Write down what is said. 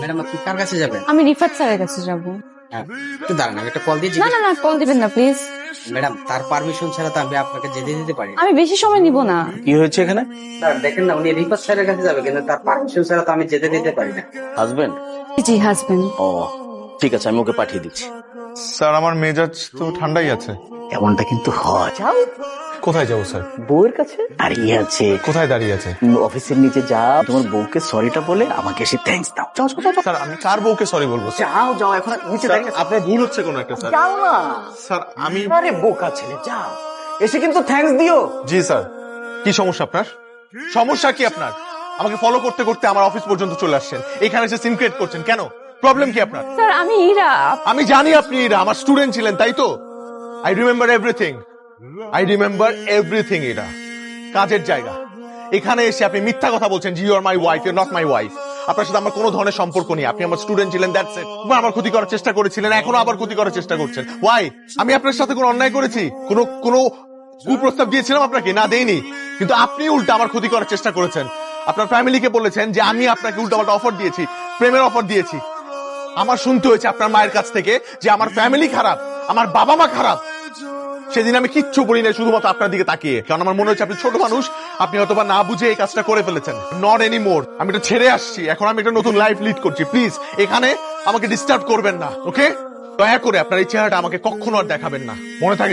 Madam আপনি কার কাছে যাবেন? আমি রিফাত স্যারের কাছে যাব। হ্যাঁ, একটু দাঁড়ান, আমি একটা কল দিয়ে না না না, কল দিবেন না প্লিজ। ম্যাডাম তার পারমিশন ছাড়া তো আমি আপনাকে যেতে দিতে পারি না। আমি বেশি সময় নিব না। কি হয়েছে এখানে? স্যার দেখেন না, উনি রিফাত স্যারের কাছে যাবে, কিন্তু তার পারমিশন ছাড়া তো আমি যেতে দিতে পারি না। হাজবেন্ড? জি হাজবেন্ড। ও ঠিক আছে, আমি ওকে পাঠিয়ে দিচ্ছি। স্যার আমার মেজাজ তো ঠান্ডাই আছে। এমনটা কিন্তু হয়। যাও, কোথায় যাবো স্যার? বউয়ের কাছে দাঁড়িয়ে আছে। কোথায় দাঁড়িয়ে আছে? অফিসের নিচে যাও, তোমার বউকে সরিটা বলে আমাকে এসে থ্যাঙ্কস দাও। যাও যাও, যাও, যাও। স্যার আমি কার বউকে সরি বলবো? যাও যাও, এখন নিচে দাঁড়িয়ে আছো। আপনার ভুল হচ্ছে কোনো একটা স্যার। যাও না। স্যার আমি আরে বোকা ছেলে, যাও এসে কিন্তু থ্যাঙ্কস দিও। জি স্যার। কি সমস্যা আপনার? সমস্যা কি আপনার? আমাকে ফলো করতে করতে আমার অফিস পর্যন্ত চলে আসছেন, এখানে এসে সিন ক্রিয়েট করছেন কেন? প্রবলেম কি আপনার? স্যার আমি ইরা। আমি জানি আপনি এরা আমার স্টুডেন্ট ছিলেন, তাই তো? I remember everything, I remember everything. এরা কাজের জায়গা, এখানে এসে আপনি মিথ্যা কথা বলছেন, you are my wife, you not my wife. আপনার সাথে আমার কোনো ধরনের সম্পর্ক নেই, আপনি আমার স্টুডেন্ট ছিলেন, দ্যাটস ইট। আমার ক্ষতি করার চেষ্টা করেছিলেন, এখনো আবার ক্ষতি করার চেষ্টা করছেন। ওয়াই? আমি আপনার সাথে কোনো অন্যায় করেছি? কোনো কুপ্রস্তাব দিয়েছিলাম আপনাকে? না, দেইনি। কিন্তু আপনি উল্টা আমার ক্ষতি করার চেষ্টা করেছেন। আপনার ফ্যামিলিকে বলেছেন যে আমি আপনাকে উল্টাপাল্টা অফার দিয়েছি, প্রেমের অফার দিয়েছি। আমার শুনতে হয়েছে আপনার মায়ের কাছ থেকে যে আমার ফ্যামিলি খারাপ, আমার বাবা মা খারাপ। সেদিন আমি কিচ্ছু বলি না, শুধুমাত্র আপনার দিকে তাকিয়ে, কারণ আমার মনে হচ্ছে আপনি ছোট মানুষ, আপনি হয়তো বা না বুঝে এই কাজটা করে ফেলেছেন। Not any more. আমি এটা ছেড়ে আসছি, এখন আমি একটা নতুন লাইফ লিড করছি। প্লিজ এখানে আমাকে ডিস্টার্ব করবেন না, ওকে? দয়া করে আপনার এই চেহারাটা আমাকে কখনো আর দেখাবেন না, মনে থাকে।